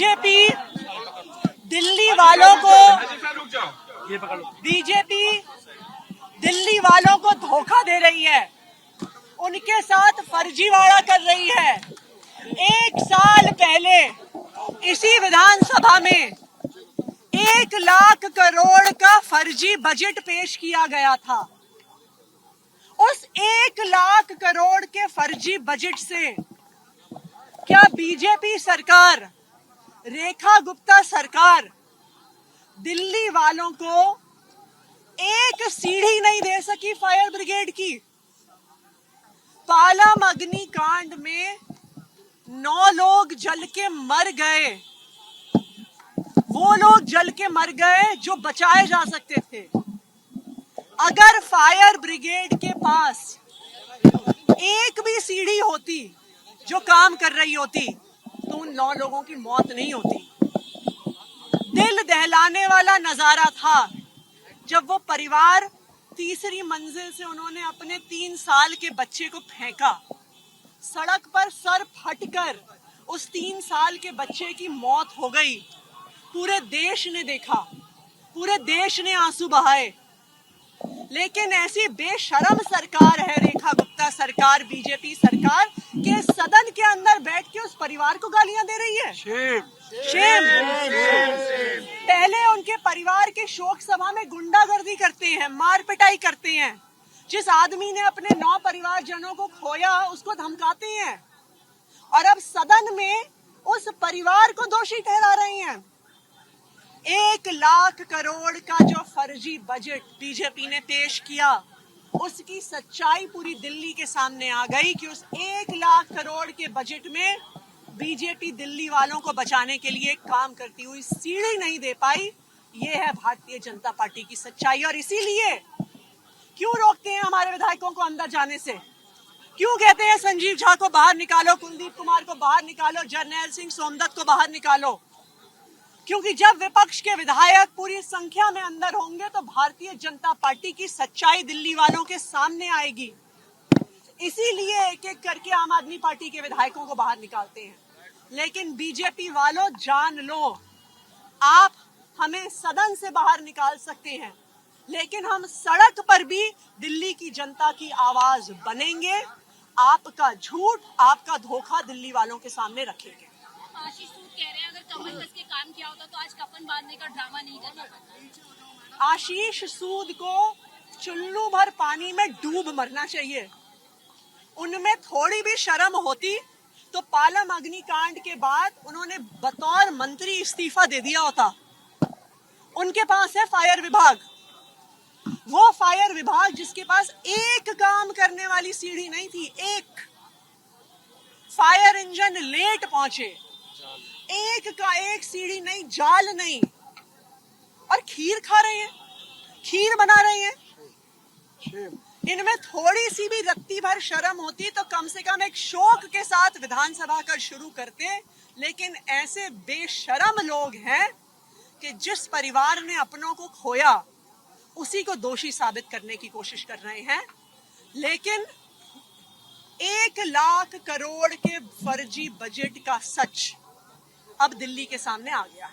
BJP Delhi वालों को धोखा दे रही है, उनके साथ फर्जीवाड़ा कर रही है। 1 साल पहले इसी विधानसभा में 1 लाख करोड़ का फर्जी बजट पेश किया गया था। उस 1 लाख करोड़ के फर्जी बजट से क्या बीजेपी सरकार, रेखा गुप्ता सरकार दिल्ली वालों को एक सीढ़ी नहीं दे सकी फायर ब्रिगेड की? पालम अग्निकांड में 9 लोग जल के मर गए। वो लोग जल के मर गए जो बचाए जा सकते थे। अगर फायर ब्रिगेड के पास एक भी सीढ़ी होती जो काम कर रही होती तो उन 9 लोगों की मौत नहीं होती। दिल दहलाने वाला नजारा था जब वो परिवार तीसरी मंजिल से उन्होंने अपने 3 साल के बच्चे को फेंका। सड़क पर सर फटकर उस 3 साल के बच्चे की मौत हो गई। पूरे देश ने देखा, पूरे देश ने आंसू बहाए। लेकिन ऐसी बेशर्म सरकार है रेखा गुप्ता सरकार, बीजेपी सरकार, के सदन के अंदर बैठ के उस परिवार को गालियां दे रही है। शेम। पहले उनके परिवार के शोक सभा में गुंडागर्दी करते हैं, मार पिटाई करते हैं। जिस आदमी ने अपने 9 परिवारजनों को खोया उसको धमकाते हैं, और अब सदन में उस परिवार को दोषी ठहरा रहे हैं। 1 लाख करोड़ का जो फर्जी बजट बीजेपी ने पेश किया, उसकी सच्चाई पूरी दिल्ली के सामने आ गई कि उस 1 लाख करोड़ के बजट में बीजेपी दिल्ली वालों को बचाने के लिए काम करती हुई सीढ़ी नहीं दे पाई। ये है भारतीय जनता पार्टी की सच्चाई। और इसीलिए क्यों रोकते हैं हमारे विधायकों को अंदर जाने से? क्यों कहते हैं संजीव झा को बाहर निकालो, कुलदीप कुमार को बाहर निकालो, जरनैल सिंह सोमदत्त को बाहर निकालो? क्योंकि जब विपक्ष के विधायक पूरी संख्या में अंदर होंगे तो भारतीय जनता पार्टी की सच्चाई दिल्ली वालों के सामने आएगी। इसीलिए एक एक करके आम आदमी पार्टी के विधायकों को बाहर निकालते हैं। लेकिन बीजेपी वालों, जान लो, आप हमें सदन से बाहर निकाल सकते हैं, लेकिन हम सड़क पर भी दिल्ली की जनता की आवाज बनेंगे। आपका झूठ, आपका धोखा दिल्ली वालों के सामने रखेंगे। आशीष सूद कह रहे हैं अगर कमर कस के काम किया होता तो आज कफन बांधने का ड्रामा नहीं करना पड़ता। आशीष सूद को चुल्लू भर पानी में डूब मरना चाहिए। उनमें थोड़ी भी शर्म होती तो पालम अग्निकांड के बाद उन्होंने बतौर मंत्री इस्तीफा दे दिया होता। उनके पास है फायर विभाग, वो फायर विभाग जिसके पास एक काम करने वाली सीढ़ी नहीं थी। एक फायर इंजन लेट पहुंचे, एक का एक सीढ़ी नहीं, जाल नहीं, और खीर खा रहे हैं, खीर बना रहे हैं। इनमें थोड़ी सी भी रत्ती भर शर्म होती तो कम से कम एक शोक के साथ विधानसभा का शुरू करते। लेकिन ऐसे बेशर्म लोग हैं कि जिस परिवार ने अपनों को खोया उसी को दोषी साबित करने की कोशिश कर रहे हैं। लेकिन 1 लाख करोड़ के फर्जी बजट का सच अब दिल्ली के सामने आ गया है।